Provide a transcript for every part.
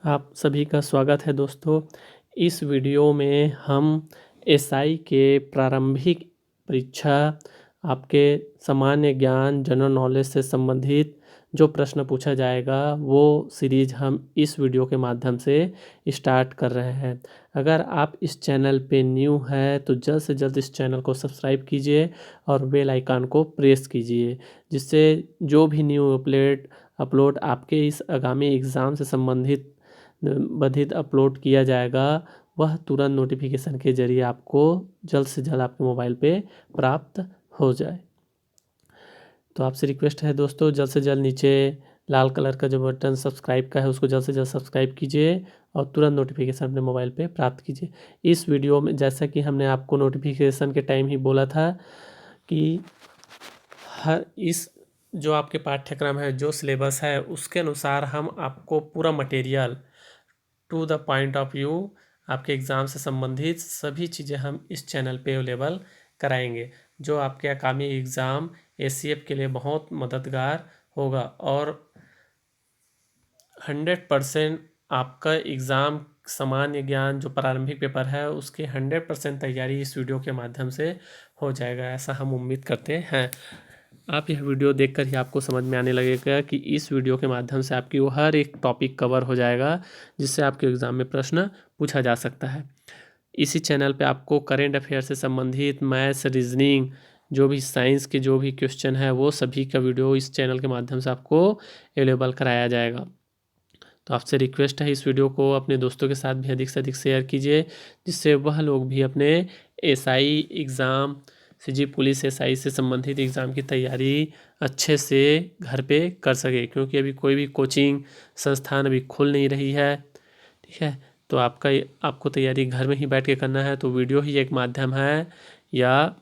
आप सभी का स्वागत है दोस्तों। इस वीडियो में हम एसआई के प्रारंभिक परीक्षा आपके सामान्य ज्ञान जनरल नॉलेज से संबंधित जो प्रश्न पूछा जाएगा वो सीरीज हम इस वीडियो के माध्यम से स्टार्ट कर रहे हैं। अगर आप इस चैनल पे न्यू है तो जल्द से जल्द इस चैनल को सब्सक्राइब कीजिए और बेल आइकन को प्रेस कीजिए, जिससे जो भी न्यू अपलोड आपके इस आगामी एग्ज़ाम से संबंधित अपलोड किया जाएगा वह तुरंत नोटिफिकेशन के जरिए आपको जल्द से जल्द आपके मोबाइल पे प्राप्त हो जाए। तो आपसे रिक्वेस्ट है दोस्तों, जल्द से जल्द नीचे लाल कलर का जो बटन सब्सक्राइब का है उसको जल्द से जल्द सब्सक्राइब कीजिए और तुरंत नोटिफिकेशन अपने मोबाइल पे प्राप्त कीजिए। इस वीडियो में जैसा कि हमने आपको नोटिफिकेशन के टाइम ही बोला था कि हर इस जो आपके पाठ्यक्रम है, जो सिलेबस है, उसके अनुसार हम आपको पूरा material to the point of view आपके एग्ज़ाम से संबंधित सभी चीज़ें हम इस चैनल पे अवेलेबल कराएंगे, जो आपके आगामी एग्ज़ाम एसीएफ के लिए बहुत मददगार होगा और 100% आपका एग्ज़ाम सामान्य ज्ञान जो प्रारंभिक पेपर है उसके 100% तैयारी इस वीडियो के माध्यम से हो जाएगा, ऐसा हम उम्मीद करते हैं। आप यह वीडियो देखकर ही आपको समझ में आने लगेगा कि इस वीडियो के माध्यम से आपकी वो हर एक टॉपिक कवर हो जाएगा जिससे आपके एग्ज़ाम में प्रश्न पूछा जा सकता है। इसी चैनल पे आपको करेंट अफेयर से संबंधित मैथ्स, रीजनिंग, जो भी साइंस के जो भी क्वेश्चन है वो सभी का वीडियो इस चैनल के माध्यम से आपको अवेलेबल कराया जाएगा। तो आपसे रिक्वेस्ट है इस वीडियो को अपने दोस्तों के साथ भी अधिक से अधिक शेयर कीजिए, जिससे वह लोग भी अपने SI exam, CG police SI से संबंधित एग्ज़ाम की तैयारी अच्छे से घर पे कर सके, क्योंकि अभी कोई भी कोचिंग संस्थान अभी खुल नहीं रही है। ठीक है, तो आपको तैयारी घर में ही बैठ के करना है, तो वीडियो ही एक माध्यम है या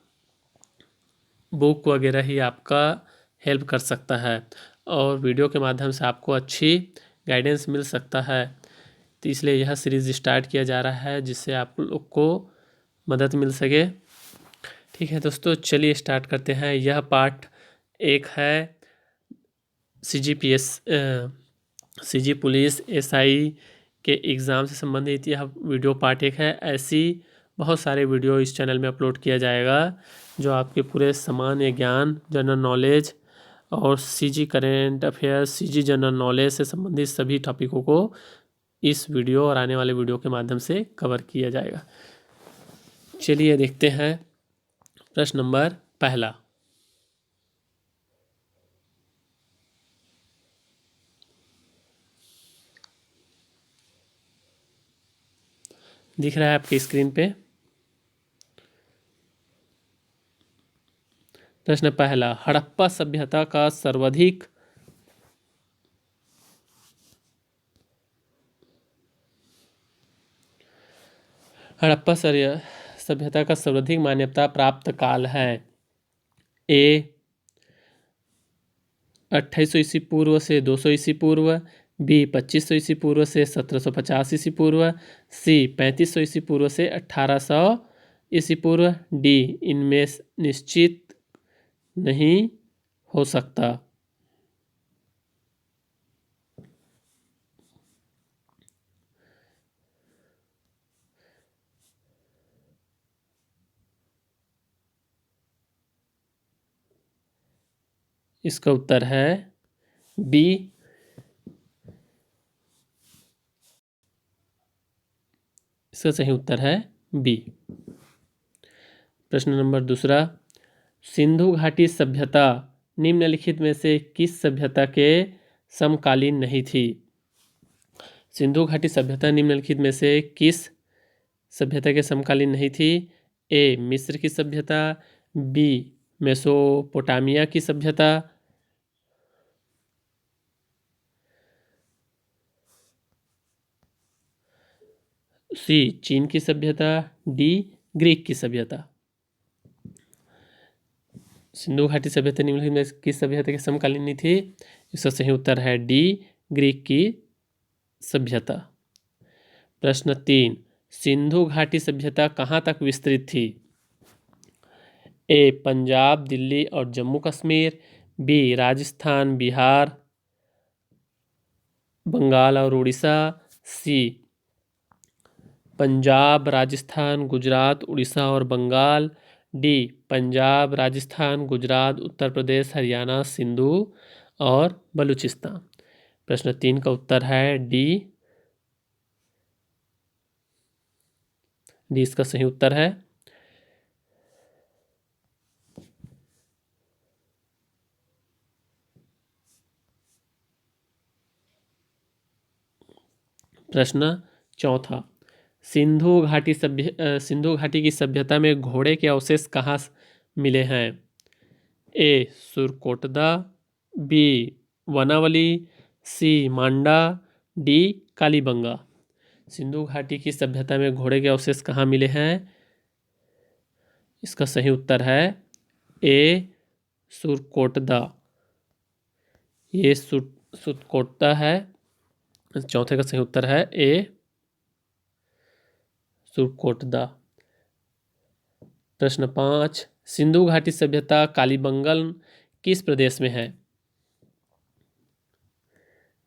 बुक वगैरह ही आपका हेल्प कर सकता है और वीडियो के माध्यम से आपको अच्छी गाइडेंस मिल सकता है। तो इसलिए यह सीरीज़ स्टार्ट किया जा रहा है जिससे आप लोग को मदद मिल सके। ठीक है दोस्तों, चलिए स्टार्ट करते हैं। यह पार्ट एक है सीजी पुलिस एसआई के एग्ज़ाम से संबंधित, यह वीडियो पार्ट एक है। ऐसी बहुत सारे वीडियो इस चैनल में अपलोड किया जाएगा जो आपके पूरे सामान्य ज्ञान, जनरल नॉलेज और CG current affairs, CG general knowledge से संबंधित सभी टॉपिकों को इस वीडियो और आने वाले वीडियो के माध्यम से कवर किया जाएगा। चलिए देखते हैं प्रश्न नंबर पहला। दिख रहा है आपकी स्क्रीन पे। प्रश्न पहला, हड़प्पा सभ्यता का सर्वाधिक सभ्यता का सर्वाधिक मान्यता प्राप्त काल है। ए 2800 ईस्वी पूर्व से 200 ईस्वी पूर्व, बी 2500 ईस्वी पूर्व से 1750 ईस्वी पूर्व, सी 3500 ईस्वी पूर्व से 1800 ईस्वी पूर्व, डी इनमें निश्चित नहीं हो सकता। इसका उत्तर है बी। इसका सही उत्तर है बी। प्रश्न नंबर दूसरा, सिंधु घाटी सभ्यता निम्नलिखित में से किस सभ्यता के समकालीन नहीं थी? सिंधु घाटी सभ्यता निम्नलिखित में से किस सभ्यता के समकालीन नहीं थी? ए मिस्र की सभ्यता, बी मेसोपोटामिया की सभ्यता, सी चीन की सभ्यता, डी ग्रीक की सभ्यता। सिंधु घाटी सभ्यता निम्नलिखित में किस सभ्यता के समकालीन नहीं थी? इसका सही उत्तर है डी ग्रीक की सभ्यता। प्रश्न 3, सिंधु घाटी सभ्यता कहाँ तक विस्तृत थी? ए पंजाब, दिल्ली और जम्मू कश्मीर, बी राजस्थान, बिहार, बंगाल और उड़ीसा, सी पंजाब, राजस्थान, गुजरात, उड़ीसा और बंगाल। डी पंजाब, राजस्थान, गुजरात, उत्तर प्रदेश, हरियाणा, सिंधु और बलूचिस्तान। प्रश्न 3 का उत्तर है डी। डी इसका सही उत्तर है। प्रश्न 4 सिंधु घाटी की सभ्यता में घोड़े के अवशेष कहाँ मिले हैं? ए सुरकोटदा, बी वनावली, सी मांडा, डी कालीबंगा। सिंधु घाटी की सभ्यता में घोड़े के अवशेष कहाँ मिले हैं? इसका सही उत्तर है ए सुरकोटदा। ये सुरकोटदा है। चौथे का सही उत्तर है ए सुरकोटदा। प्रश्न 5 सिंधु घाटी सभ्यता कालीबंगन किस प्रदेश में है?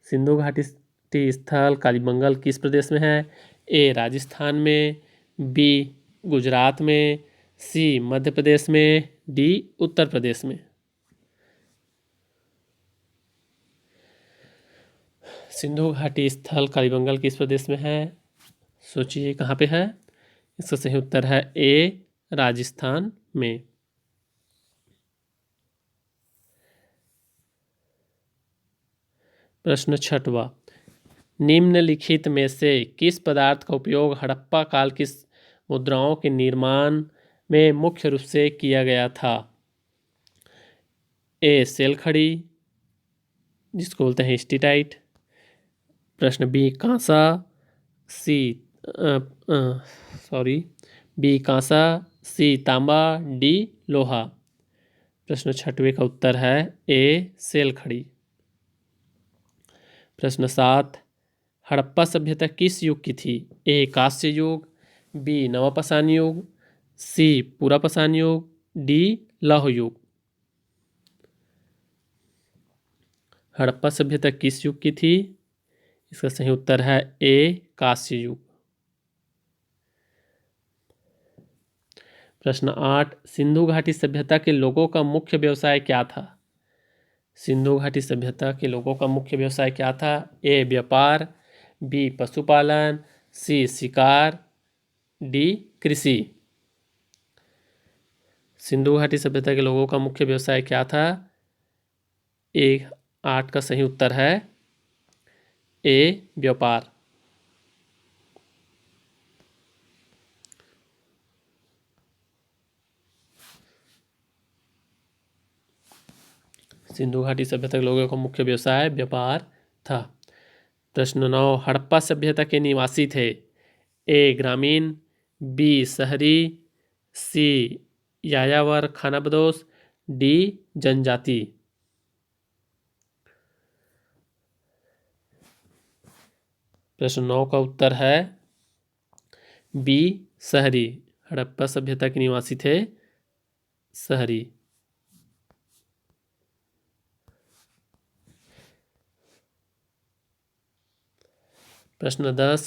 सिंधु घाटी स्थल कालीबंगन किस प्रदेश में है? ए राजस्थान में, बी गुजरात में, सी मध्य प्रदेश में, डी उत्तर प्रदेश में। सिंधु घाटी स्थल कालीबंगन किस प्रदेश में है? सोचिए कहाँ पे है। इसका सही उत्तर है ए राजस्थान में। प्रश्न 6 निम्नलिखित में से किस पदार्थ का उपयोग हड़प्पा काल की मुद्राओं के निर्माण में मुख्य रूप से किया गया था? ए सेल खड़ी, जिसको बोलते हैं स्टीटाइट। प्रश्न बी कांसा, बी कांसा, सी तांबा, डी लोहा। प्रश्न 6 का उत्तर है ए सेल खड़ी। प्रश्न 7 हड़प्पा सभ्यता किस युग की थी? ए कांस्य युग, बी नवापाषाण युग, सी पुरापाषाण युग, डी लौह युग। हड़प्पा सभ्यता किस युग की थी? इसका सही उत्तर है ए कांस्य युग। प्रश्न 8 सिंधु घाटी सभ्यता के लोगों का मुख्य व्यवसाय क्या था? सिंधु घाटी सभ्यता के लोगों का मुख्य व्यवसाय क्या था? ए व्यापार, बी पशुपालन, सी शिकार, डी कृषि। सिंधु घाटी सभ्यता के लोगों का मुख्य व्यवसाय क्या था? ए 8 का सही उत्तर है ए व्यापार। सिंधु घाटी सभ्यता के लोगों का मुख्य व्यवसाय व्यापार था। प्रश्न 9 हड़प्पा सभ्यता के निवासी थे? ए ग्रामीण, बी शहरी, सी यायावर खानाबदोश, डी जनजाति। प्रश्न 9 का उत्तर है बी शहरी। हड़प्पा सभ्यता के निवासी थे शहरी। प्रश्न 10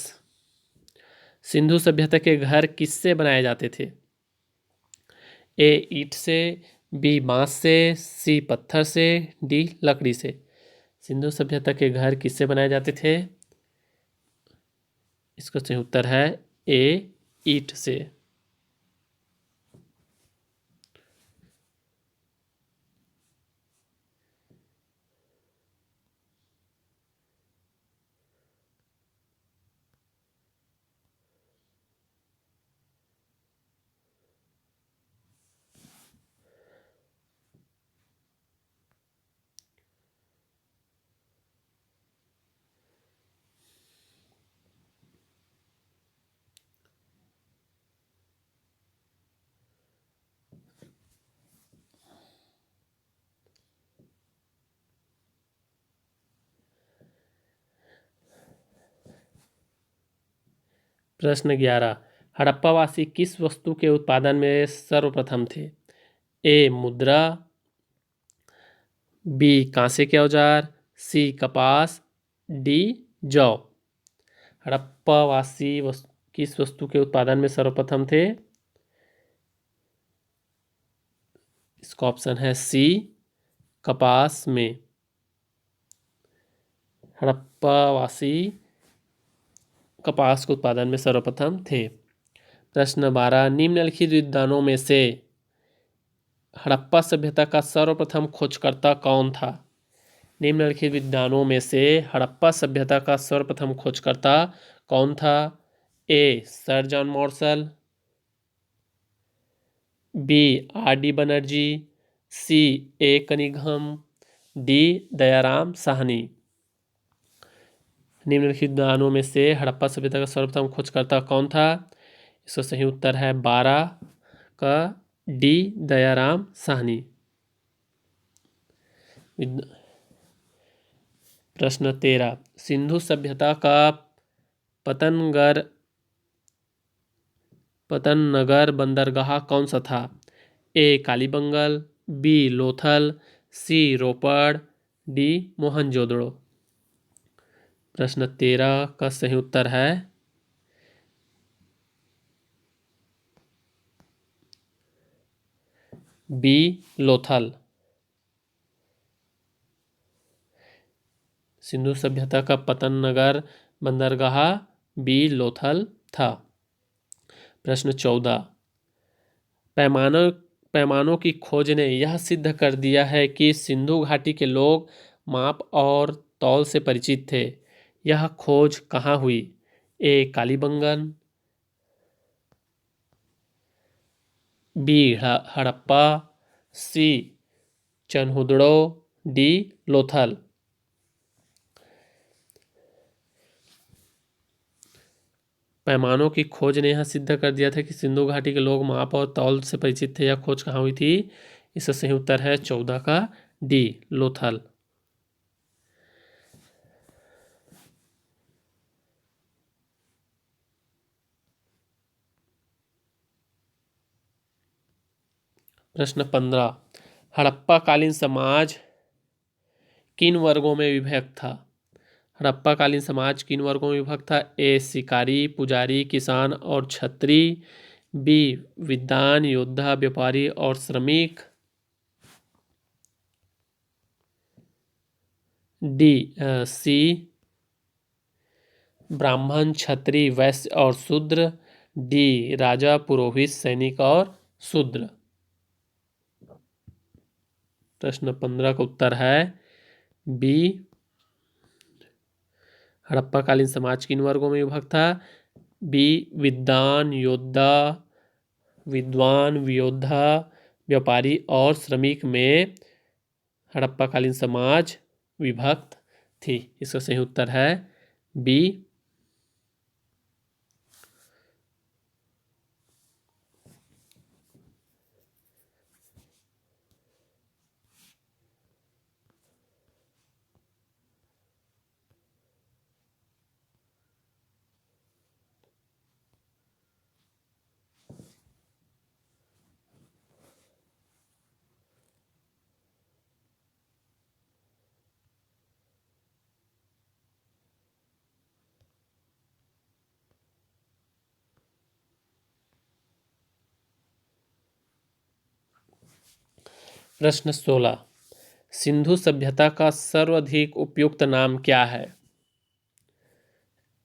सिंधु सभ्यता के घर किससे बनाए जाते थे? ए ईंट से, बी बांस से, सी पत्थर से, डी लकड़ी से। सिंधु सभ्यता के घर किससे बनाए जाते थे? इसका सही उत्तर है ए ईंट से। प्रश्न 11 हड़प्पावासी किस वस्तु के उत्पादन में सर्वप्रथम थे? ए मुद्रा, बी कांसे के औजार, सी कपास, डी जौ। हड़प्पावासी किस वस्तु के उत्पादन में सर्वप्रथम थे? इसका ऑप्शन है सी, कपास में। हड़प्पावासी कपास के उत्पादन में सर्वप्रथम थे। प्रश्न 12, निम्नलिखित विद्वानों में से हड़प्पा सभ्यता का सर्वप्रथम खोजकर्ता कौन था? निम्नलिखित विद्वानों में से हड़प्पा सभ्यता का सर्वप्रथम खोजकर्ता कौन था? A, sir John Marshall, B, R D Banerjee, C, A Cunningham, D, Dayaram Sahni. निम्नलिखित विद्वानों में से हड़प्पा सभ्यता का सर्वप्रथम खोजकर्ता कौन था? इसका सही उत्तर है 12 का डी, दयाराम साहनी। प्रश्न 13, सिंधु सभ्यता का पतनगर बंदरगाह कौन सा था? ए, कालीबंगन, बी, लोथल, सी, रोपड़, डी, मोहनजोदड़ो। प्रश्न 13 का सही उत्तर है बी, लोथल। सिंधु सभ्यता का पतनगर बंदरगाह बी, लोथल था। प्रश्न 14, पैमानों की खोज ने यह सिद्ध कर दिया है कि सिंधु घाटी के लोग माप और तौल से परिचित थे। यह खोज कहाँ हुई? ए, कालीबंगन, बी, हड़प्पा, सी, चनहुदड़ो, डी, लोथल। पैमानों की खोज ने यह सिद्ध कर दिया था कि सिंधु घाटी के लोग माप और तौल से परिचित थे। यह खोज कहाँ हुई थी? इसका सही उत्तर है 14 का डी, लोथल। प्रश्न 15, हड़प्पा कालीन समाज किन वर्गों में विभक्त था? हड़प्पा कालीन समाज किन वर्गों में विभक्त था? ए, शिकारी, पुजारी, किसान और छत्री, बी, विद्वान, योद्धा, व्यापारी और श्रमिक, डी, सी, ब्राह्मण, क्षत्रिय, वैश्य और शूद्र, डी, राजा, पुरोहित, सैनिक और शूद्र। प्रश्न 15 का उत्तर है बी, हड़प्पा कालीन समाज किन वर्गों में विभक्त था? बी, विद्वान, योद्धा, व्यापारी और श्रमिक में हड़प्पा कालीन समाज विभक्त थी। इसका सही उत्तर है बी। प्रश्न 16, सिंधु सभ्यता का सर्वाधिक उपयुक्त नाम क्या है?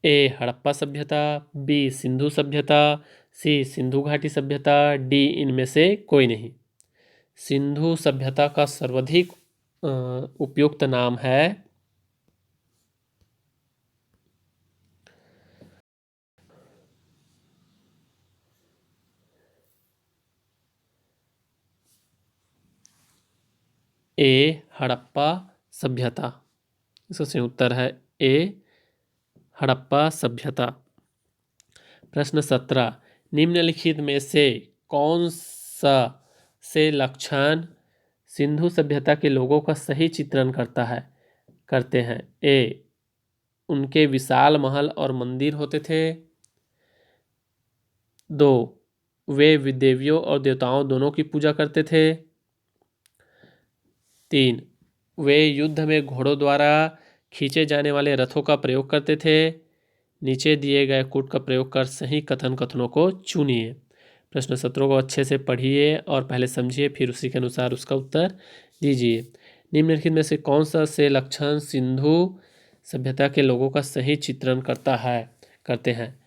ए, हड़प्पा सभ्यता, बी, सिंधु सभ्यता, सी, सिंधु घाटी सभ्यता, डी, इनमें से कोई नहीं। सिंधु सभ्यता का सर्वाधिक उपयुक्त नाम है ए, हड़प्पा सभ्यता। इसका सही उत्तर है ए, हड़प्पा सभ्यता। प्रश्न 17, निम्नलिखित में से कौन सा से लक्षण सिंधु सभ्यता के लोगों का सही चित्रण करते हैं? ए, उनके विशाल महल और मंदिर होते थे। 2, वे देवियों और देवताओं दोनों की पूजा करते थे। 3, वे युद्ध में घोड़ों द्वारा खींचे जाने वाले रथों का प्रयोग करते थे। नीचे दिए गए कूट का प्रयोग कर सही कथनों को चुनिए। प्रश्न 17 को अच्छे से पढ़िए और पहले समझिए, फिर उसी के अनुसार उसका उत्तर दीजिए। निम्नलिखित में से कौन सा से लक्षण सिंधु सभ्यता के लोगों का सही चित्रण करते हैं?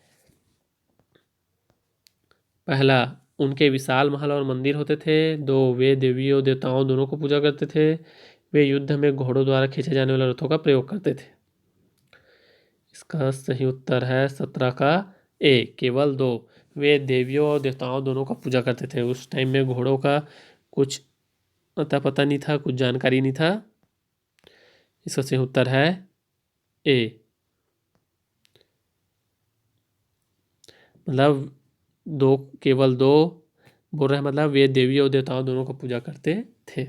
पहला, उनके विशाल महल और मंदिर होते थे। 2, वे देवियों देवताओं दोनों को पूजा करते थे। वे युद्ध में घोड़ों द्वारा खींचे जाने वाले रथों का प्रयोग करते थे। इसका सही उत्तर है 17 का ए, केवल 2। वे देवियों और देवताओं दोनों का पूजा करते थे। उस टाइम में घोड़ों का कुछ अता पता नहीं था, कुछ जानकारी नहीं था। इसका सही उत्तर है ए, मतलब केवल 2 बोल रहे हैं, मतलब वे देवी और देवताओं दोनों को पूजा करते थे।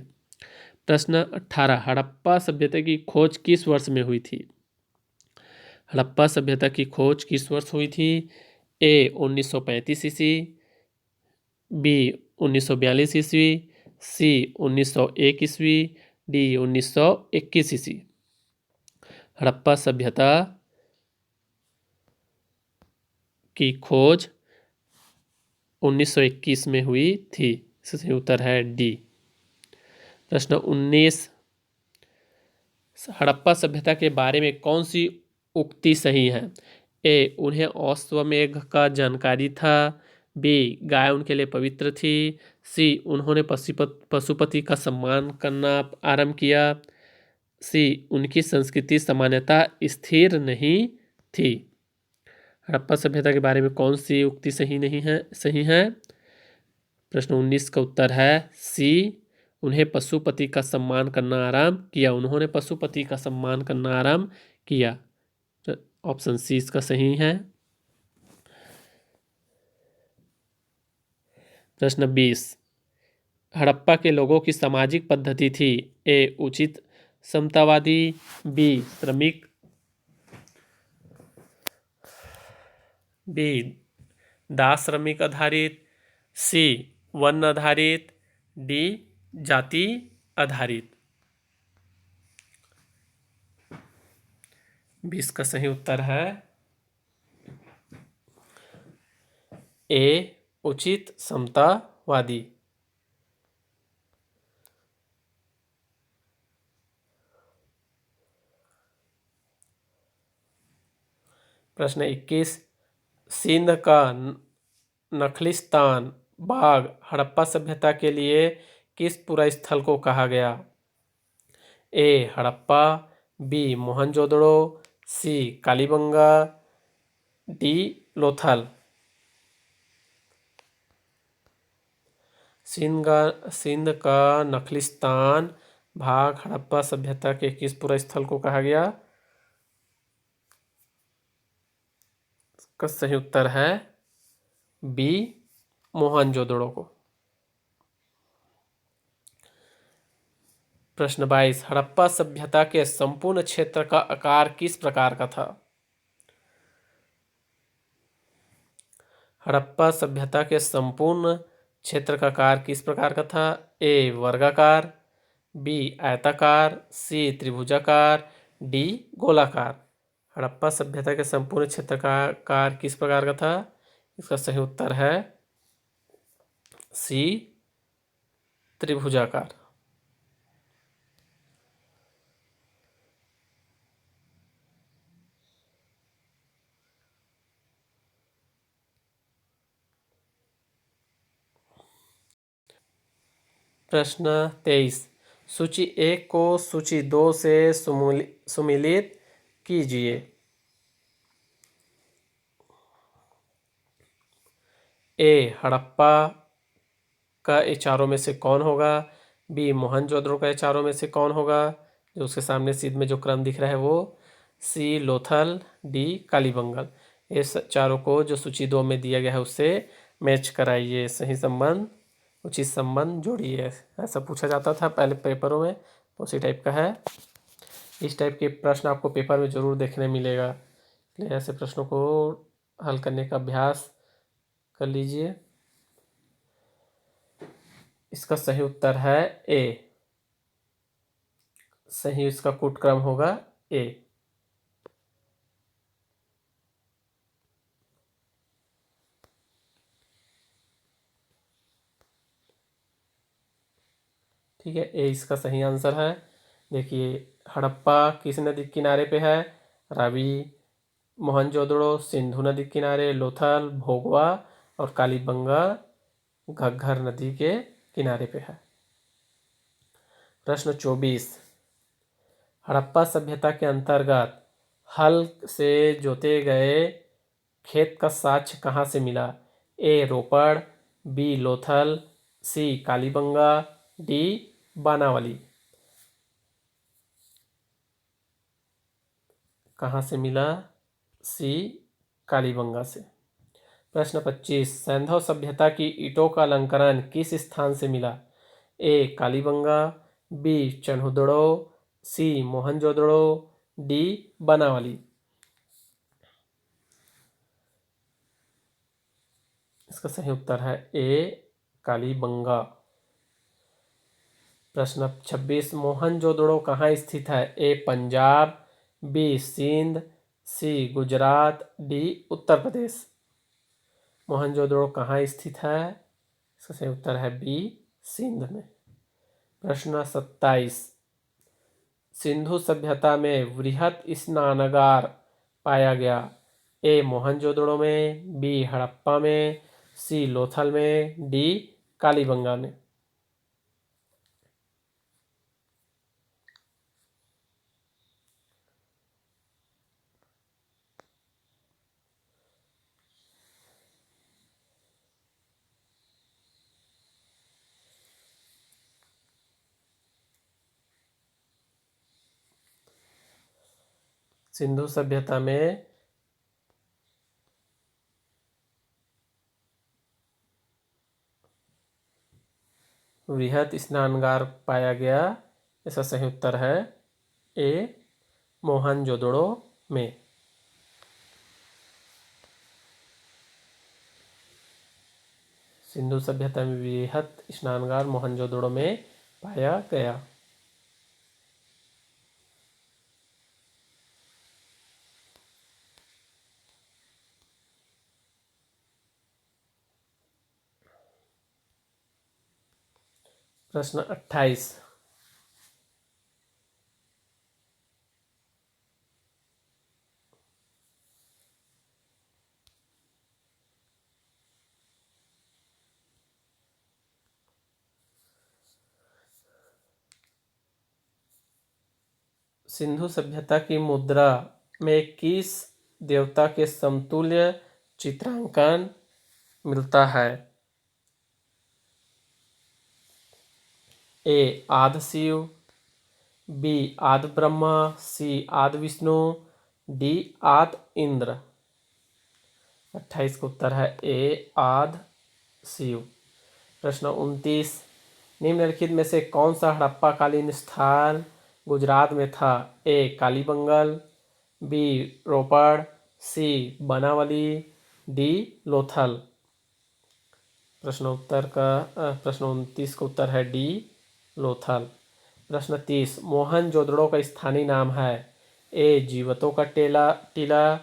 प्रश्न 18, हड़प्पा सभ्यता की खोज किस वर्ष में हुई थी? हड़प्पा सभ्यता की खोज किस वर्ष हुई थी? ए, 1935 ईस्वी, बी, 1942 ईस्वी, सी, 1901 ईस्वी, डी, 1921 ईस्वी। हड़प्पा सभ्यता की खोज 1921 में हुई थी। सही उत्तर है डी। प्रश्न 19, हड़प्पा सभ्यता के बारे में कौन सी उक्ति सही है? ए, उन्हें अश्वमेध का जानकारी था। बी, गाय उनके लिए पवित्र थी। सी, उन्होंने पशुपति का सम्मान करना आरंभ किया। सी, उनकी संस्कृति सामान्यतः स्थिर नहीं थी। हड़प्पा सभ्यता के बारे में कौन सी उक्ति सही है? प्रश्न 19 का उत्तर है सी, उन्हें पशुपति का सम्मान करना आरंभ किया। उन्होंने पशुपति का सम्मान करना आरंभ किया। ऑप्शन सी इसका सही है। प्रश्न 20, हड़प्पा के लोगों की सामाजिक पद्धति थी। ए, उचित समतावादी, बी, श्रमिक, बी, दास श्रमिक आधारित, सी, वर्ण आधारित, डी, जाति आधारित। 20 का सही उत्तर है ए, उचित समतावादी। प्रश्न 21, सिंध का नखलिस्तान बाग हड़प्पा सभ्यता के लिए किस पूरा स्थल को कहा गया? ए, हड़प्पा, बी, मोहनजोदड़ो, सी, कालीबंगा, डी, लोथल। सिंध का नखलिस्तान भाग हड़प्पा सभ्यता के किस पूरा स्थल को कहा गया? इसका सही उत्तर है बी, मोहनजोदड़ो को। प्रश्न 22, हड़प्पा सभ्यता के संपूर्ण क्षेत्र का आकार किस प्रकार का था? हड़प्पा सभ्यता के संपूर्ण क्षेत्र का आकार किस प्रकार का था? ए, वर्गाकार, बी, आयताकार, सी, त्रिभुजाकार, डी, गोलाकार। हड़प्पा सभ्यता के संपूर्ण क्षेत्र का आकार किस प्रकार का था? इसका सही उत्तर है सी, त्रिभुजाकार। प्रश्न 23, सूची 1 को सूची 2 से सुमेलित कीजिए। ए, हड़प्पा का ये चारों में से कौन होगा? बी, मोहनजोदड़ो का ये चारों में से कौन होगा? जो उसके सामने सीध में जो क्रम दिख रहा है वो। सी, लोथल, डी, कालीबंगन। ये चारों को जो सूची 2 में दिया गया है उससे मैच कराइए, सही संबंध उचित संबंध जोड़िए। ऐसा पूछा जाता था पहले पेपरों में, तो उसी टाइप का है। इस टाइप के प्रश्न आपको पेपर में ज़रूर देखने मिलेगा, इसलिए ऐसे प्रश्नों को हल करने का अभ्यास कर लीजिए। इसका सही उत्तर है ए, सही इसका कूट क्रम होगा ए। ठीक है, ए इसका सही आंसर है। देखिए हड़प्पा किस नदी के किनारे पे है? रावी। मोहनजोदड़ो सिंधु नदी के किनारे, लोथल, भोगवा और कालीबंगा घग्घर नदी के किनारे पे है। प्रश्न 24, हड़प्पा सभ्यता के अंतर्गत हल से जोते गए खेत का साक्ष्य कहाँ से मिला? ए रोपड़, बी लोथल, सी कालीबंगा, डी बानावली। कहाँ से मिला? सी कालीबंगा से। प्रश्न 25, सैंधव सभ्यता की ईंटों का अलंकरण किस स्थान से मिला? ए कालीबंगा, बी चन्हुदड़ो, सी मोहनजोदड़ो, डी बानावली। इसका सही उत्तर है ए कालीबंगा। प्रश्न 26, मोहनजोदड़ो कहाँ स्थित है? ए पंजाब, बी सिंध, सी गुजरात, डी उत्तर प्रदेश। मोहनजोदड़ो कहाँ स्थित है? इसका सही उत्तर है बी सिंध में। प्रश्न 27, सिंधु सभ्यता में वृहत स्नानागार पाया गया? ए मोहनजोदड़ो में, बी हड़प्पा में, सी लोथल में, डी कालीबंगा में। सिंधु सभ्यता में वृहत स्नानागार पाया गया, इसका सही उत्तर है ए मोहनजोदड़ो में। सिंधु सभ्यता में वृहत स्नानागार मोहनजोदड़ो में पाया गया। प्रश्न 28, सिंधु सभ्यता की मुद्रा में किस देवता के समतुल्य चित्रांकन मिलता है? ए आदि शिव, बी आदि ब्रह्मा, सी आदि विष्णु, डी आदि इंद्र। 28 का उत्तर है ए आदि शिव। प्रश्न 29, निम्नलिखित में से कौन सा हड़प्पाकालीन स्थान गुजरात में था? ए कालीबंगल, बी रोपड़, सी बनावली, डी लोथल। प्रश्न 29 का उत्तर है डी लोथल। प्रश्न 30, मोहनजोदड़ो का स्थानीय नाम है? ए जीवतों का टीला,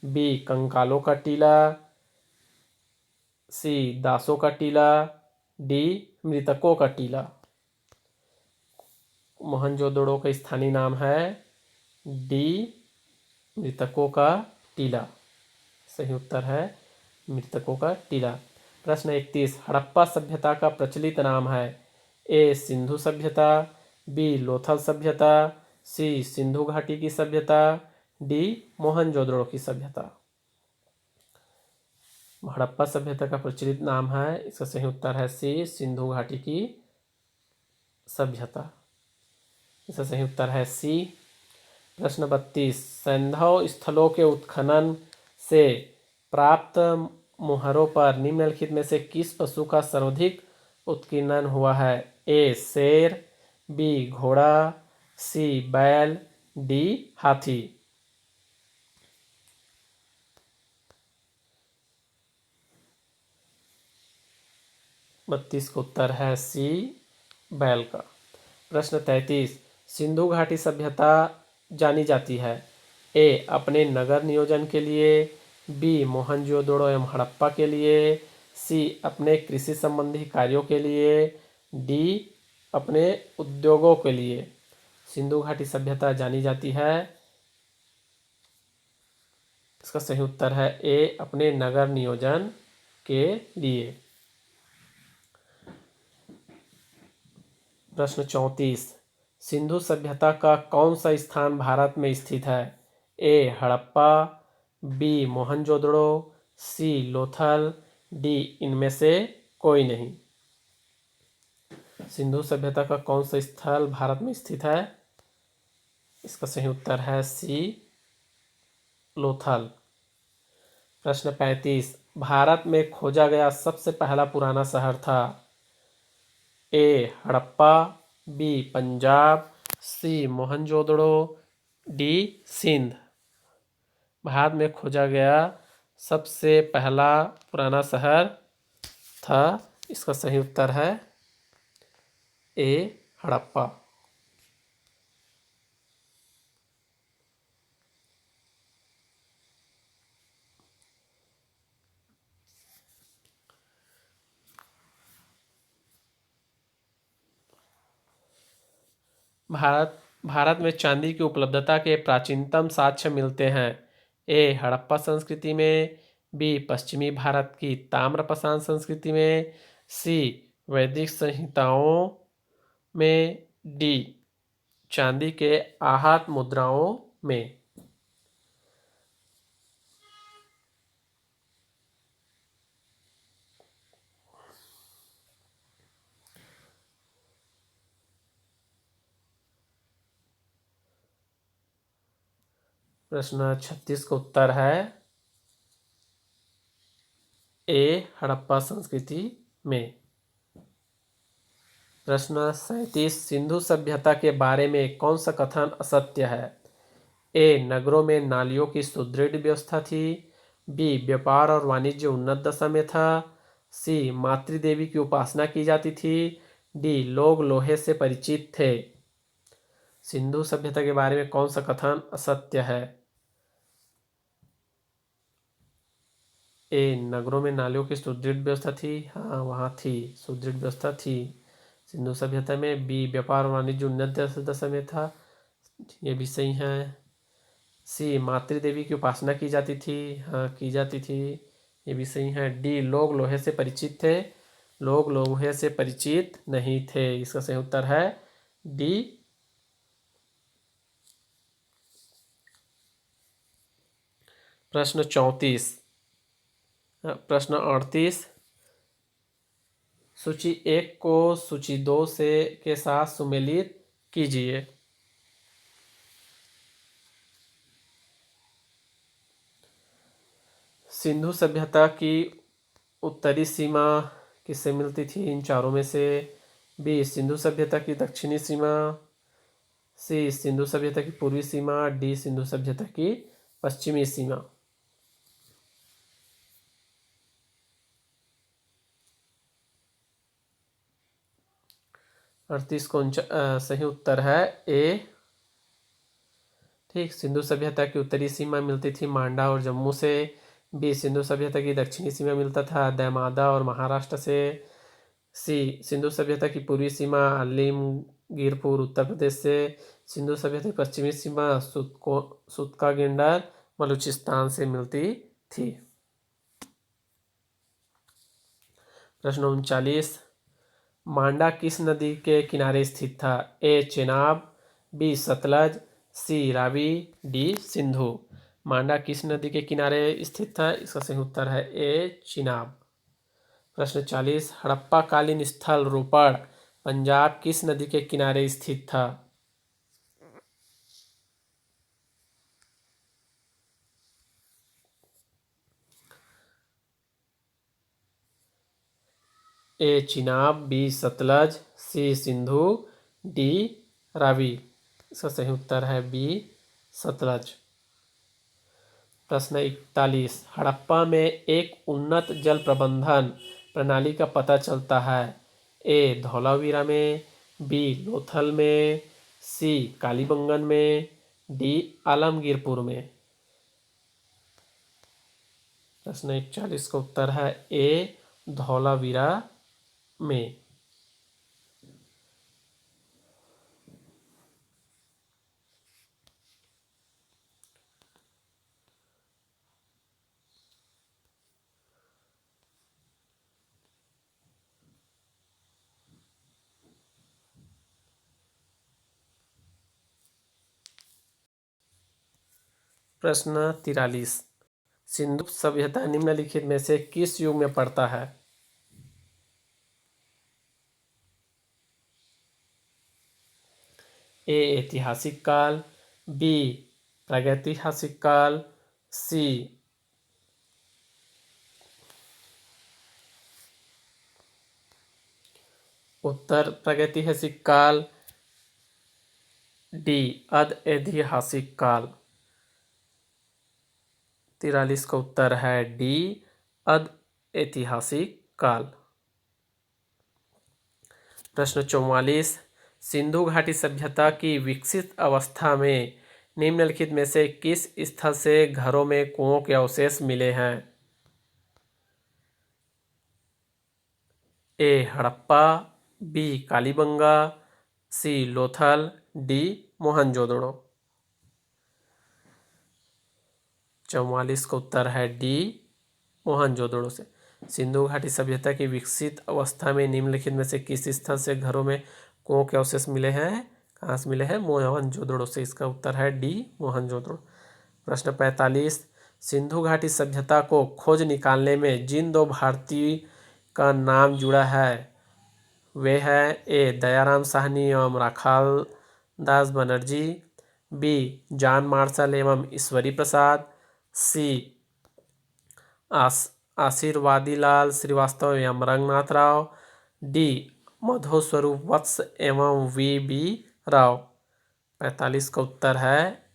बी कंकालों का टीला, सी दासों का टीला, डी मृतकों का टीला। मोहनजोदड़ो का स्थानीय नाम है डी मृतकों का टीला। सही उत्तर है मृतकों का टीला। प्रश्न 31, हड़प्पा सभ्यता का प्रचलित नाम है? ए सिंधु सभ्यता, बी लोथल सभ्यता, सी सिंधु घाटी की सभ्यता, डी मोहनजोदड़ो की सभ्यता। हड़प्पा सभ्यता का प्रचलित नाम है, इसका सही उत्तर है सी सिंधु घाटी की सभ्यता। इसका सही उत्तर है सी। प्रश्न 32, सैंधव स्थलों के उत्खनन से प्राप्त मुहरों पर निम्नलिखित में से किस पशु का सर्वाधिक उत्खनन हुआ है? ए शेर, बी घोड़ा, सी बैल, डी हाथी। 32 का उत्तर है सी बैल का। प्रश्न 33, सिंधु घाटी सभ्यता जानी जाती है? ए अपने नगर नियोजन के लिए, बी मोहनजोदड़ो एवं हड़प्पा के लिए, सी अपने कृषि संबंधी कार्यों के लिए, डी अपने उद्योगों के लिए। सिंधु घाटी सभ्यता जानी जाती है। इसका सही उत्तर है ए, अपने नगर नियोजन के लिए। प्रश्न 34, सिंधु सभ्यता का कौन सा स्थान भारत में स्थित है? ए, हड़प्पा, बी, मोहनजोदड़ो, सी, लोथल, डी, इनमें से कोई नहीं। सिंधु सभ्यता का कौन सा स्थल भारत में स्थित है? इसका सही उत्तर है सी, लोथल। प्रश्न 35, भारत में खोजा गया सबसे पहला पुराना शहर था? ए, हड़प्पा, बी, पंजाब, सी, मोहनजोदड़ो, डी, सिंध। भारत में खोजा गया सबसे पहला पुराना शहर था, इसका सही उत्तर है ए, हड़प्पा। भारत में चांदी की उपलब्धता के प्राचीनतम साक्ष्य मिलते हैं? ए, हड़प्पा संस्कृति में, बी, पश्चिमी भारत की ताम्रपाषाण संस्कृति में, सी, वैदिक संहिताओं में, डी, चांदी के आहत मुद्राओं में। प्रश्न 36 का उत्तर है ए, हड़प्पा संस्कृति में। प्रश्न 37, सिंधु सभ्यता के बारे में कौन सा कथन असत्य है? ए, नगरों में नालियों की सुदृढ़ व्यवस्था थी, बी, व्यापार और वाणिज्य उन्नत दशा में था, सी, मातृदेवी की उपासना की जाती थी, डी, लोग लोहे से परिचित थे। सिंधु सभ्यता के बारे में कौन सा कथन असत्य है? ए, नगरों में नालियों की सुदृढ़ व्यवस्था थी, हाँ वहाँ थी, सुदृढ़ व्यवस्था थी सिंधु सभ्यता में। बी, व्यापार और वाणिज्य उन्नत दशा में था, ये भी सही है। सी, मातृदेवी की उपासना की जाती थी, हाँ की जाती थी, ये भी सही है। डी, लोग लोहे से परिचित थे, लोग लोहे से परिचित नहीं थे, इसका सही उत्तर है डी। प्रश्न 34, प्रश्न 38, सूची 1 को सूची 2 से के साथ सुमेलित कीजिए। सिंधु सभ्यता की उत्तरी सीमा किससे मिलती थी इन चारों में से? बी, सिंधु सभ्यता की दक्षिणी सीमा, सी, सिंधु सभ्यता की पूर्वी सीमा, डी, सिंधु सभ्यता की पश्चिमी सीमा। 38 को सही उत्तर है ए। ठीक, सिंधु सभ्यता की उत्तरी सीमा मिलती थी मांडा और जम्मू से। बी, सिंधु सभ्यता की दक्षिणी सीमा मिलता था दैमादा और महाराष्ट्र से। सी, सिंधु सभ्यता की पूर्वी सीमा अलीमगीरपुर उत्तर प्रदेश से। सिंधु सभ्यता की पश्चिमी सीमा सुतका गेंडर बलूचिस्तान से मिलती थी। प्रश्न 39, मांडा किस नदी के किनारे स्थित था? ए, चेनाब, बी, सतलज, सी, रावी, डी, सिंधु। मांडा किस नदी के किनारे स्थित था? इसका सही उत्तर है ए, चिनाब। प्रश्न 40, हड़प्पा कालीन स्थल रोपड़ पंजाब किस नदी के किनारे स्थित था? ए, चिनाब, बी, सतलज, सी, सिंधु, डी, रावी। इसका सही उत्तर है बी, सतलज। प्रश्न 41, हड़प्पा में एक उन्नत जल प्रबंधन प्रणाली का पता चलता है? ए, धौलावीरा में, बी, लोथल में, सी, कालीबंगन में, डी, आलमगीरपुर में। प्रश्न 41 का उत्तर है ए, धौलावीरा में। प्रश्न 43, सिंधु सभ्यता निम्नलिखित में से किस युग में पड़ता है? ए ऐतिहासिक काल, बी प्रागैतिहासिक काल, सी उत्तर प्रागैतिहासिक काल, डी अधऐतिहासिक काल। 43 का उत्तर है डी अधऐतिहासिक काल। प्रश्न 44, सिंधु घाटी सभ्यता की विकसित अवस्था में निम्नलिखित में से किस स्थल से घरों में कुओं के अवशेष मिले हैं? ए हड़प्पा, बी कालीबंगा, सी लोथल, डी मोहनजोदड़ो। 44 का उत्तर है डी मोहनजोदड़ो से। सिंधु घाटी सभ्यता की विकसित अवस्था में निम्नलिखित में से किस स्थल से घरों में कुओं के अवशेष मिले हैं? कहाँ से मिले हैं? मोहनजोदड़ो से। इसका उत्तर है डी मोहनजोदड़ो। प्रश्न 45, सिंधु घाटी सभ्यता को खोज निकालने में जिन दो भारतीय का नाम जुड़ा है वे हैं ए दयाराम साहनी एवं राखाल दास बनर्जी, बी जॉन मार्शल एवं ईश्वरी प्रसाद, सी आशीर्वादीलाल श्रीवास्तव एवं रंगनाथ राव, डी मधोस्वरूप वत्स एवं वी राव। 45 का उत्तर है,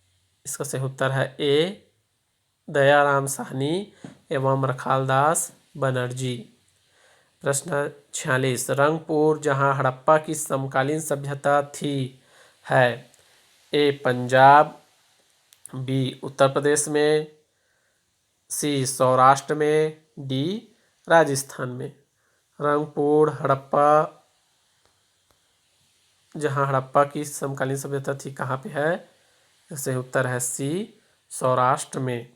इसका सही उत्तर है ए दयाराम साहनी एवं रखालदास बनर्जी। प्रश्न 46, रंगपुर जहां हड़प्पा की समकालीन सभ्यता थी है ए पंजाब, बी उत्तर प्रदेश में, सी सौराष्ट्र में, डी राजस्थान में। रंगपुर जहां हड़प्पा की समकालीन सभ्यता थी कहाँ पे है? इससे उत्तर है सी सौराष्ट्र में।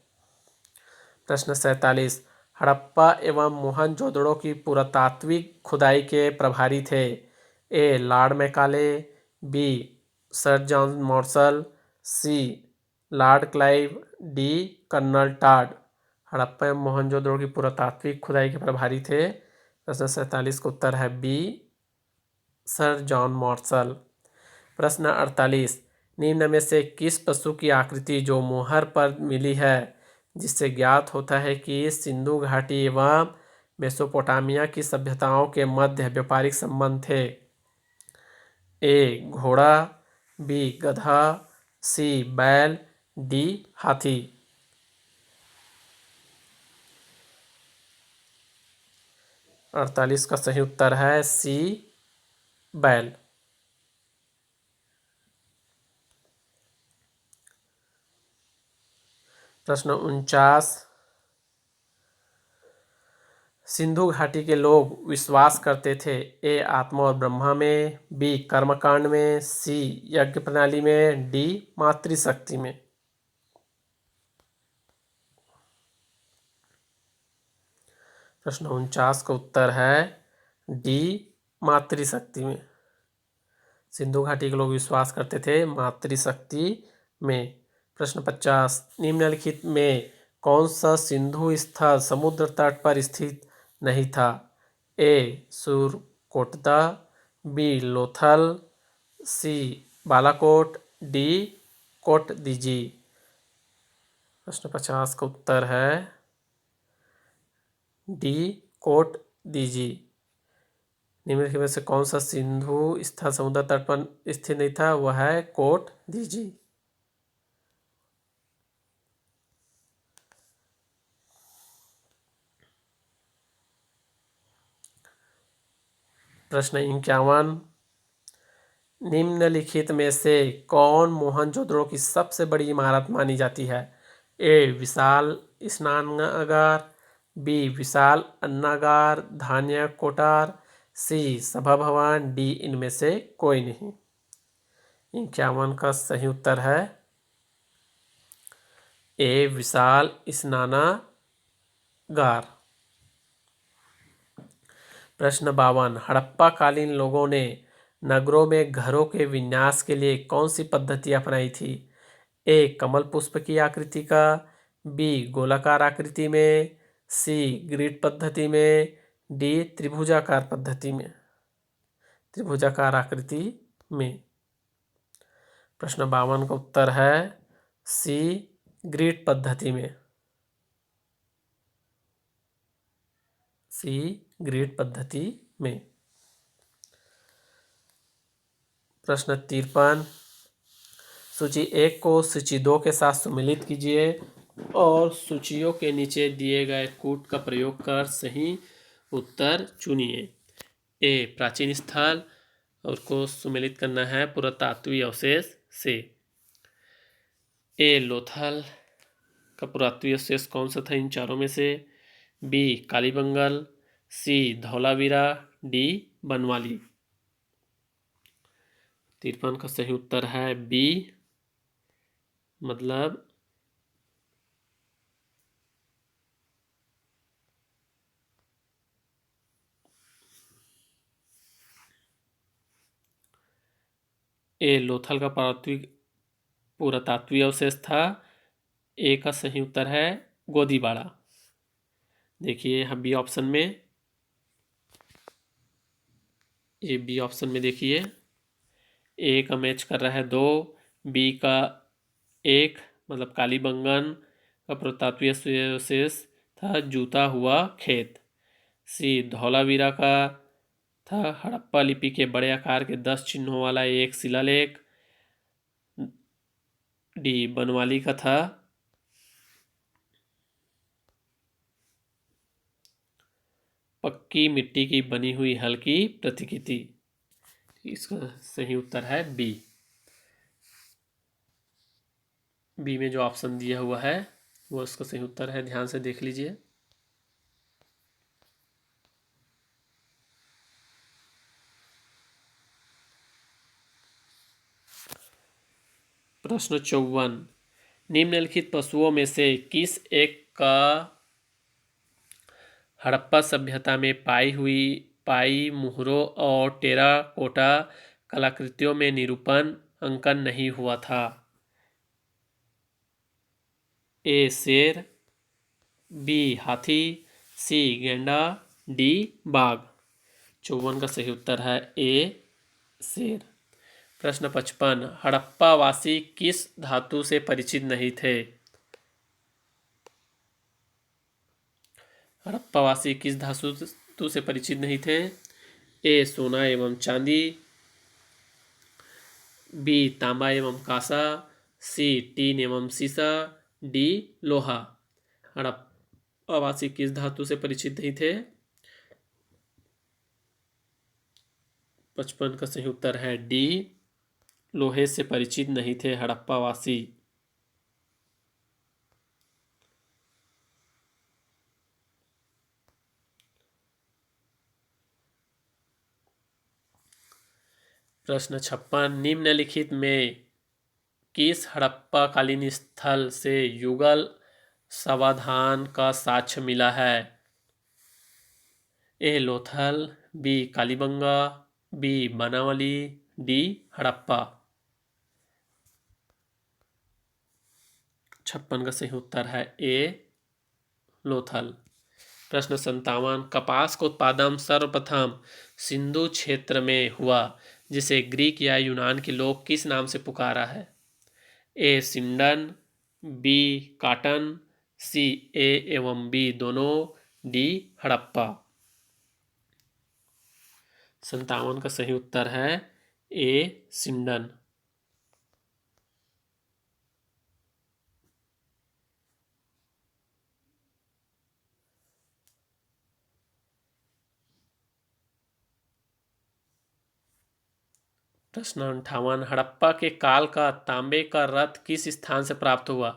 प्रश्न 47, हड़प्पा एवं मोहनजोदड़ो की पुरातात्विक खुदाई के प्रभारी थे A Lord Macaulay, B sir John Marshall, C Lord Clive, D colonel Tod. Harappa एवं मोहनजोदड़ो की पुरातात्विक खुदाई के प्रभारी थे। प्रश्न 47 का उत्तर है बी सर जॉन मार्शल। प्रश्न 48, निम्न में से किस पशु की आकृति जो मोहर पर मिली है जिससे ज्ञात होता है कि सिंधु घाटी एवं मेसोपोटामिया की सभ्यताओं के मध्य व्यापारिक संबंध थे? ए घोड़ा, बी गधा, सी बैल, डी हाथी। 48 का सही उत्तर है सी बैल। प्रश्न 49, सिंधु घाटी के लोग विश्वास करते थे ए आत्मा और ब्रह्मा में, बी कर्मकांड में, सी यज्ञ प्रणाली में, डी मातृशक्ति में। प्रश्न 49 का उत्तर है डी मातृशक्ति में। सिंधु घाटी के लोग विश्वास करते थे मातृशक्ति में। प्रश्न 50, निम्नलिखित में कौन सा सिंधु स्थल समुद्र तट पर स्थित नहीं था? ए सुरकोटदा, बी लोथल, सी बालाकोट, डी कोटदीजी। प्रश्न 50 का उत्तर है डी कोटदीजी। निम्नलिखित में से कौन सा सिंधु स्थल समुद्र तट पर स्थित नहीं था? वह है कोटदीजी। प्रश्न 51, निम्नलिखित में से कौन मोहनजोदड़ो की सबसे बड़ी इमारत मानी जाती है? ए विशाल स्नानागार, बी विशाल अन्नागार धान्य कोठार, सी सभा भवन, डी इनमें से कोई नहीं। 51 का सही उत्तर है ए विशाल स्नानागार। प्रश्न 52, हड़प्पा कालीन लोगों ने नगरों में घरों के विन्यास के लिए कौन सी पद्धति अपनाई थी? ए कमल पुष्प की आकृति का, बी गोलाकार आकृति में, सी ग्रिड पद्धति में, डी त्रिभुजाकार पद्धति में, त्रिभुजाकार आकृति में। प्रश्न 52 का उत्तर है सी ग्रिड पद्धति में, सी ग्रिड पद्धति में। प्रश्न 53, सूची 1 को सूची 2 के साथ सम्मिलित कीजिए और सूचियों के नीचे दिए गए कूट का प्रयोग कर सही उत्तर चुनिए। ए प्राचीन स्थल, और को सम्मिलित करना है पुरातात्विक अवशेष से। ए लोथल का पुरातात्विक अवशेष कौन सा था इन चारों में से? बी कालीबंगल, सी धौलावीरा, डी बनवाली। 53 का सही उत्तर है बी, मतलब ए लोथल का पुरातात्विक अवशेष था। ए का सही उत्तर है गोदीबाड़ा। देखिए यहाँ बी ऑप्शन में, ए बी ऑप्शन में देखिए, ए का मैच कर रहा है 2, बी का 1, मतलब कालीबंगन का पुरातात्विक अवशेष था जूता हुआ खेत। सी धौलावीरा का था हड़प्पा लिपि के बड़े आकार के 10 चिन्हों वाला एक शिलालेख। डी बनवाली का था पक्की मिट्टी की बनी हुई हल्की प्रतिकृति। इसका सही उत्तर है बी। बी में जो ऑप्शन दिया हुआ है वो इसका सही उत्तर है, ध्यान से देख लीजिए। प्रश्न 54, निम्नलिखित पशुओं में से किस एक का हड़प्पा सभ्यता में पाई मुहरों और टेराकोटा कलाकृतियों में निरूपण अंकन नहीं हुआ था? ए शेर, बी हाथी, सी गैंडा, डी बाघ। 54 का सही उत्तर है ए शेर। प्रश्न 55, हड़प्पा वासी किस धातु से परिचित नहीं थे? हड़प्पा वासी किस धातु से परिचित नहीं थे? ए सोना एवं चांदी, बी तांबा एवं कांसा, सी टीन एवं सीसा, डी लोहा। हड़प्पा वासी किस धातु से परिचित नहीं थे? 55 का सही उत्तर है डी, लोहे से परिचित नहीं थे हड़प्पा वासी। प्रश्न 56, निम्नलिखित में किस हड़प्पा कालीन स्थल से युगल समाधान का साक्ष्य मिला है? A Lothal, B Kalibangan, B Banawali, D Harappa. 56 का सही उत्तर है ए लोथल। प्रश्न 57, कपास का उत्पादन सर्वप्रथम सिंधु क्षेत्र में हुआ जिसे ग्रीक या यूनान के लोग किस नाम से पुकारा है? ए सिंडन, बी काटन, सी ए एवं बी दोनों, डी हड़प्पा। 57 का सही उत्तर है ए सिंडन। प्रश्न 58, हड़प्पा के काल का तांबे का रथ किस स्थान से प्राप्त हुआ?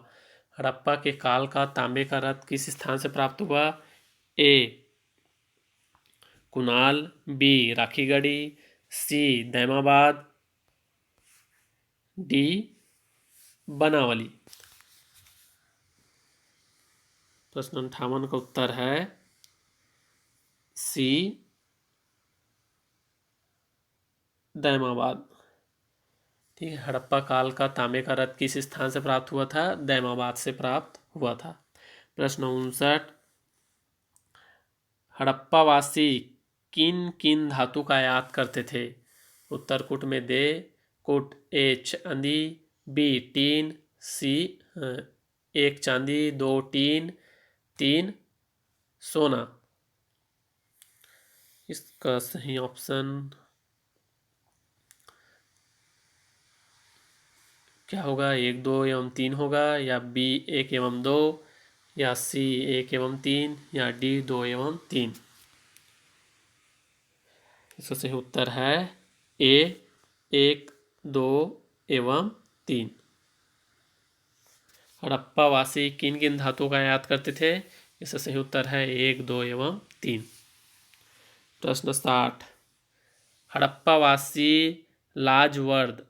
हड़प्पा के काल का तांबे का रथ किस स्थान से प्राप्त हुआ? ए कुनाल, बी राखीगढ़ी, सी दैमाबाद, डी बनावली। प्रश्न 58 का उत्तर है सी दैमाबाद। ठीक है। हड़प्पा काल का तांबे का रथ किस स्थान से प्राप्त हुआ था? दैमाबाद से प्राप्त हुआ था। प्रश्न 59, हड़प्पावासी किन किन धातु का आयात करते थे? उत्तर कूट में दे, कूट ए चांदी, बी टीन, सी एक चांदी, दो टीन, तीन सोना। इसका सही ऑप्शन क्या होगा? एक दो एवं तीन होगा, या बी एक एवं दो, या सी एक एवं तीन, या डी दो एवं तीन। इसका सही उत्तर है ए एक दो एवं तीन। हड़प्पावासी किन किन धातुओं का आयात करते थे? इसका सही उत्तर है एक दो एवं तीन। प्रश्न 60, हड़प्पावासी लाजवर्द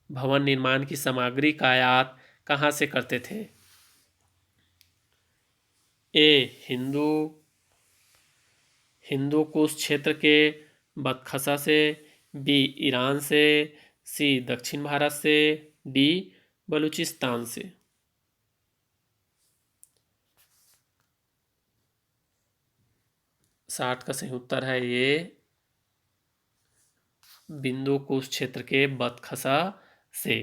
भवन निर्माण की सामग्री का आयात कहाँ से करते थे? ए हिंदू कुश क्षेत्र के बदखसा से, बी ईरान से, सी दक्षिण भारत से, डी बलूचिस्तान से। साठ का सही उत्तर है ये बिंदु कुश क्षेत्र के बदखसा से।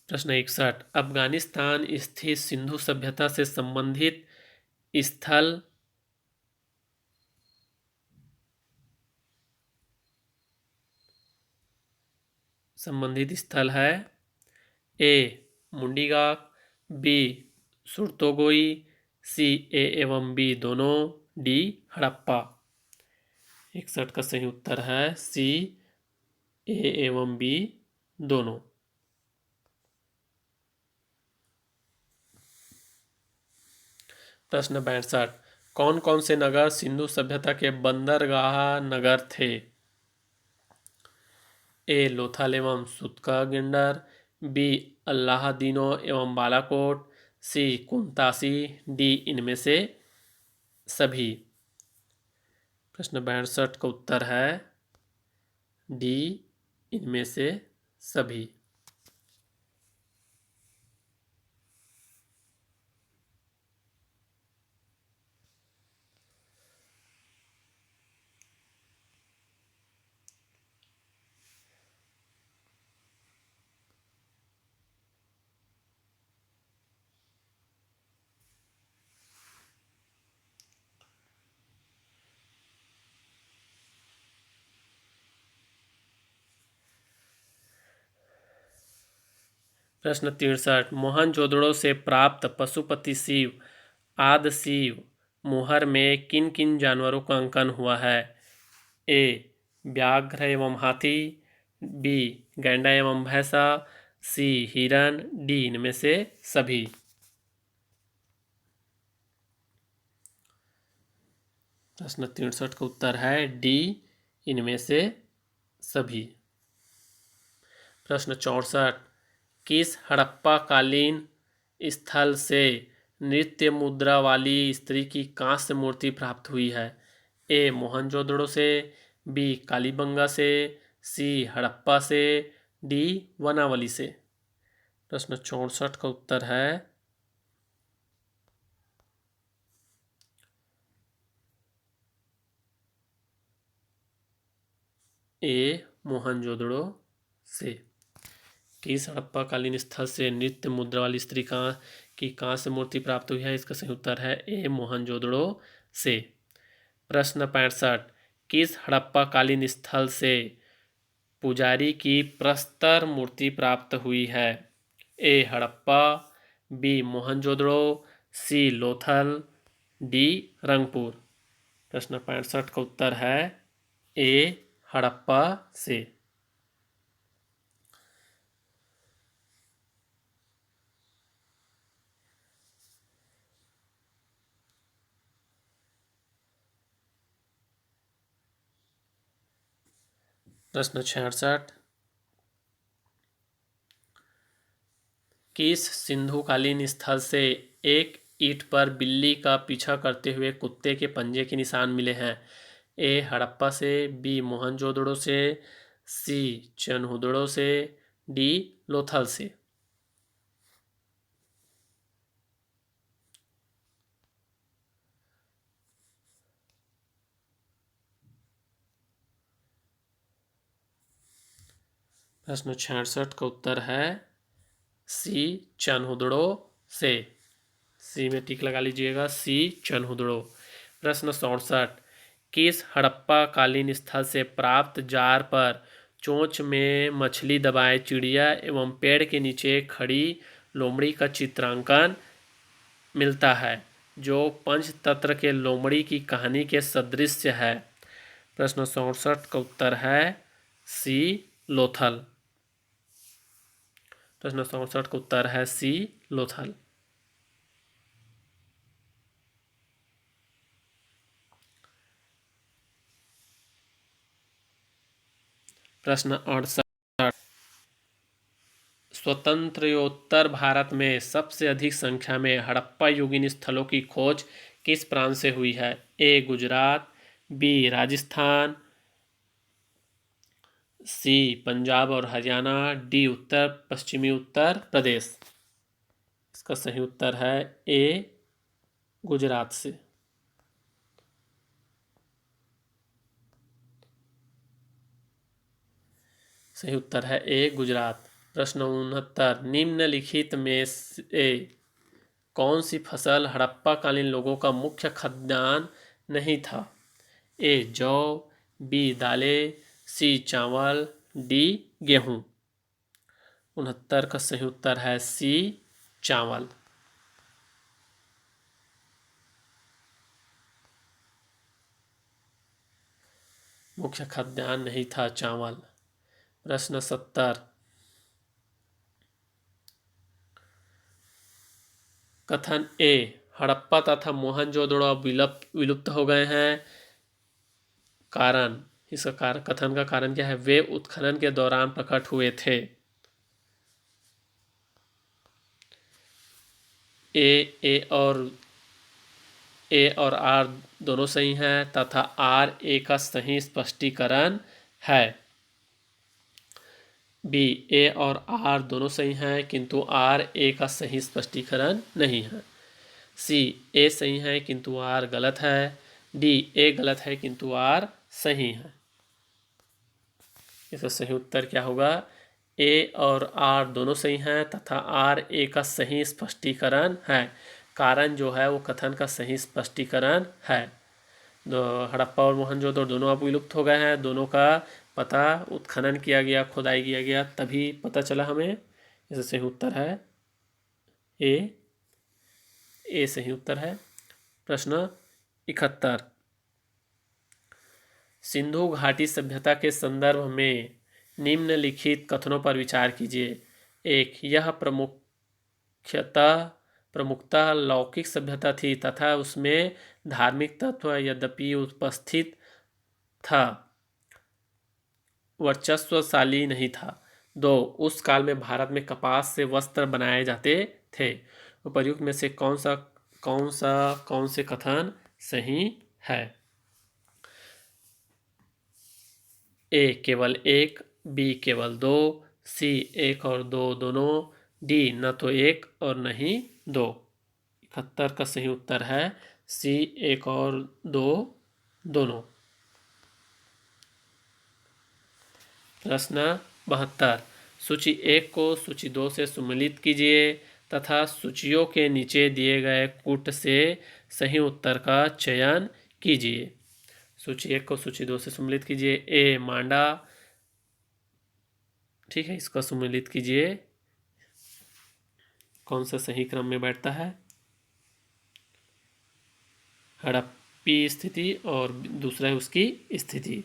प्रश्न 61, अफगानिस्तान स्थित सिंधु सभ्यता से संबंधित स्थल है? ए मुंडीगाक, बी सुरतोगोई, सी ए एवं बी दोनों, डी हड़प्पा। 61 का सही उत्तर है सी ए एवं बी दोनों। प्रश्न 62, कौन कौन से नगर सिंधु सभ्यता के बंदरगाह नगर थे? ए लोथल एवं सुतका गिंडर, बी अल्लाहदीनो एवं बालाकोट, सी कुंतासी, डी इनमें से सभी। प्रश्न 62 का उत्तर है डी इनमें से सभी। प्रश्न 63, मोहनजोदड़ो से प्राप्त पशुपति शिव आदि शिव मोहर में किन किन जानवरों का अंकन हुआ है? ए व्याघ्र एवं हाथी, बी गैंडा एवं भैंसा, सी हिरण, डी इनमें से सभी। प्रश्न 63 का उत्तर है डी इनमें से सभी। प्रश्न 64, किस हड़प्पा कालीन स्थल से नृत्य मुद्रा वाली स्त्री की कांस्य मूर्ति प्राप्त हुई है? ए मोहनजोदड़ो से, बी कालीबंगा से, सी हड़प्पा से, डी वनावली से। प्रश्न 64 का उत्तर है ए मोहनजोदड़ो से। किस हड़प्पा कालीन स्थल से नृत्य मुद्रा वाली स्त्री की कांस्य मूर्ति प्राप्त हुई है? इसका सही उत्तर है ए मोहनजोदड़ो से। प्रश्न 65, किस हड़प्पा कालीन स्थल से पुजारी की प्रस्तर मूर्ति प्राप्त हुई है? ए हड़प्पा, बी मोहनजोदड़ो, सी लोथल, डी रंगपुर। प्रश्न 65 का उत्तर है ए हड़प्पा से। प्रश्न 66, किस सिंधुकालीन स्थल से एक ईंट पर बिल्ली का पीछा करते हुए कुत्ते के पंजे के निशान मिले हैं? ए हड़प्पा से, बी मोहनजोदड़ो से, सी चनहुदड़ो से, डी लोथल से। प्रश्न 66 का उत्तर है सी चनहुदड़ो से। सी में टिक लगा लीजिएगा, सी चनहुदड़ो। प्रश्न 67, किस हड़प्पा कालीन स्थल से प्राप्त जार पर चोंच में मछली दबाए चिड़िया एवं पेड़ के नीचे खड़ी लोमड़ी का चित्रांकन मिलता है, जो पंचतंत्र के लोमड़ी की कहानी के सदृश है? प्रश्न 67 का उत्तर है सी लोथल। प्रश्न 67 का उत्तर है सी लोथल। प्रश्न 68, स्वतंत्रोत्तर भारत में सबसे अधिक संख्या में हड़प्पा युगीन स्थलों की खोज किस प्रांत से हुई है? ए गुजरात, बी राजस्थान, सी पंजाब और हरियाणा, डी उत्तर पश्चिमी उत्तर प्रदेश। इसका सही उत्तर है ए गुजरात से। सही उत्तर है ए गुजरात। प्रश्न 69, निम्नलिखित में से कौन सी फसल हड़प्पा कालीन लोगों का मुख्य खाद्यान्न नहीं था? ए जौ, बी दालें, सी चावल, डी गेहूं। 69 का सही उत्तर है सी चावल। मुख्य खाद्यान्न नहीं था चावल। प्रश्न 70, कथन ए हड़प्पा तथा मोहनजोदड़ो विलुप्त हो गए हैं, कारण इसका कथन का कारण क्या है? वे उत्खनन के दौरान प्रकट हुए थे। ए और आर दोनों सही हैं तथा आर ए का सही स्पष्टीकरण है। बी ए और आर दोनों सही हैं किंतु आर ए का सही स्पष्टीकरण नहीं है। सी ए सही है किंतु आर गलत है। डी ए गलत है किंतु आर सही है। इसका सही उत्तर क्या होगा? ए और आर दोनों सही हैं तथा आर ए का सही स्पष्टीकरण है। कारण जो है वो कथन का सही स्पष्टीकरण है। हड़प्पा और मोहनजोदड़ो दोनों अब विलुप्त हो गए हैं, दोनों का पता उत्खनन किया गया, खुदाई किया गया, तभी पता चला हमें। इसका सही उत्तर है ए सही उत्तर है। प्रश्न 71, सिंधु घाटी सभ्यता के संदर्भ में निम्नलिखित कथनों पर विचार कीजिए। एक, यह प्रमुखतः लौकिक सभ्यता थी तथा उसमें धार्मिक तत्व यद्यपि उपस्थित था, वर्चस्वशाली नहीं था। दो, उस काल में भारत में कपास से वस्त्र बनाए जाते थे। उपर्युक्त में से कौन से कथन सही है? ए केवल एक, बी केवल दो, सी एक और दो दोनों, डी न तो एक और नहीं दो। 71 का सही उत्तर है सी एक और दो दोनों। प्रश्न 72, सूची 1 को सूची 2 से सम्मिलित कीजिए तथा सूचियों के नीचे दिए गए कूट से सही उत्तर का चयन कीजिए। सूची 1 को सूची 2 से सम्मिलित कीजिए। ए मांडा, ठीक है, इसका सम्मिलित कीजिए। कौन सा सही क्रम में बैठता है? हड़प्पी स्थिति और दूसरा है उसकी स्थिति।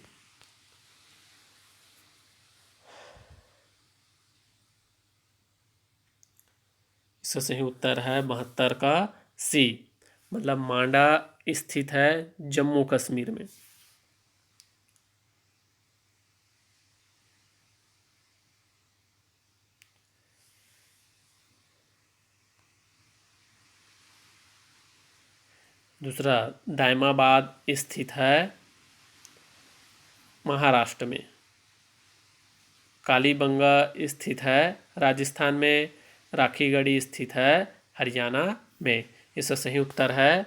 इसका सही उत्तर है 72 का सी, मतलब मांडा स्थित है जम्मू कश्मीर में। दूसरा, दायमाबाद स्थित है महाराष्ट्र में। कालीबंगा स्थित है राजस्थान में। राखीगढ़ी स्थित है हरियाणा में। इसका सही उत्तर है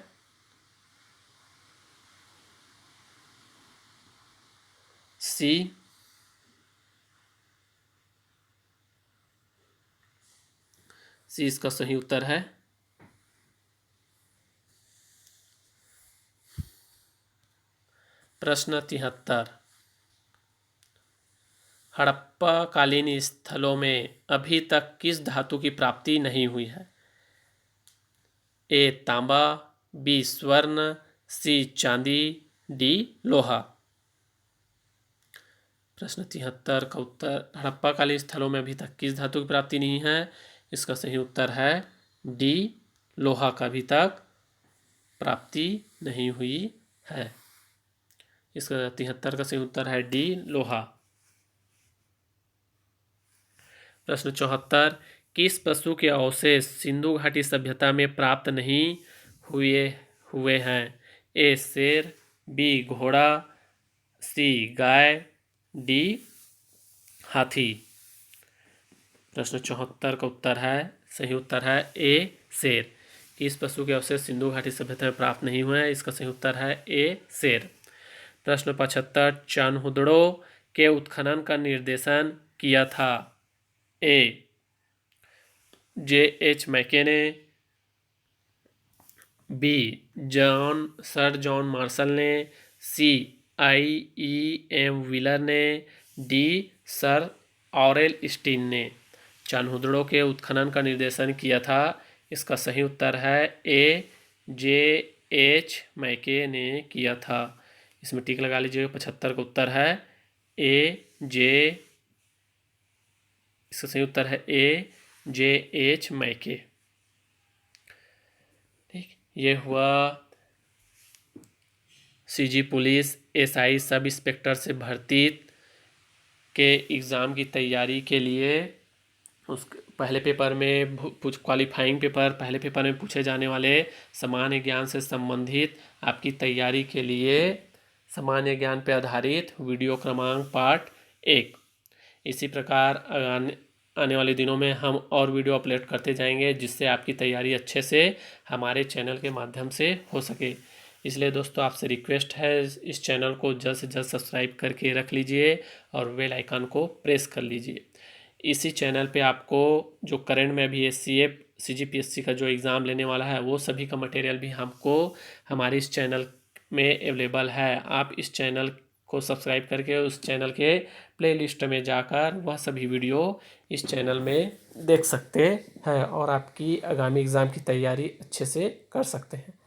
सी। सी इसका सही उत्तर है। प्रश्न 73, हड़प्पा कालीन स्थलों में अभी तक किस धातु की प्राप्ति नहीं हुई है? ए तांबा, बी स्वर्ण, सी चांदी, डी लोहा। प्रश्न 73 का उत्तर, हड़प्पा कालीन स्थलों में अभी तक किस धातु की प्राप्ति नहीं है? इसका सही उत्तर है डी लोहा का अभी तक प्राप्ति नहीं हुई है। इसका 73 का सही उत्तर है डी लोहा। प्रश्न 74, किस पशु के अवशेष सिंधु घाटी सभ्यता में प्राप्त नहीं हुए हैं? ए शेर, बी घोड़ा, सी गाय, डी हाथी। प्रश्न 74 का उत्तर है, सही उत्तर है ए शेर। किस पशु के अवशेष सिंधु घाटी सभ्यता में प्राप्त नहीं हुए हैं? इसका सही उत्तर है ए शेर। प्रश्न 75, चान्होदड़ो के उत्खनन का निर्देशन किया था? ए J.H. मैके ने, बी सर जॉन मार्शल ने, सी I.E.M. व्हीलर ने, डी सर ऑरेल स्टीन ने। चान्होदड़ो के उत्खनन का निर्देशन किया था। इसका सही उत्तर है ए J.H. मैके ने किया था। इसमें टिक लगा लीजिए। 75 का उत्तर है इसका सही उत्तर है ए J.H. मैके। ठीक, ये हुआ CG police SI sub inspector से भर्ती के एग्ज़ाम की तैयारी के लिए उस पहले पेपर में क्वालिफाइंग पेपर, पहले पेपर में पूछे जाने वाले सामान्य ज्ञान से संबंधित आपकी तैयारी के लिए सामान्य ज्ञान पर आधारित वीडियो क्रमांक पार्ट 1। इसी प्रकार आने वाले दिनों में हम और वीडियो अपलोड करते जाएंगे, जिससे आपकी तैयारी अच्छे से हमारे चैनल के माध्यम से हो सके। इसलिए दोस्तों, आपसे रिक्वेस्ट है इस चैनल को जल्द से जल्द सब्सक्राइब करके रख लीजिए और बेल आइकन को प्रेस कर लीजिए। इसी चैनल पे आपको जो करंट में अभी SCF CGPSC का जो एग्ज़ाम लेने वाला है, वो सभी का मटेरियल भी हमको हमारे इस चैनल में अवेलेबल है। आप इस चैनल को सब्सक्राइब करके उस चैनल के प्लेलिस्ट में जाकर वह सभी वीडियो इस चैनल में देख सकते हैं और आपकी आगामी एग्ज़ाम की तैयारी अच्छे से कर सकते हैं।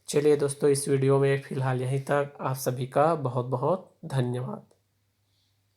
चलिए दोस्तों, इस वीडियो में फ़िलहाल यहीं तक। आप सभी का बहुत बहुत धन्यवाद।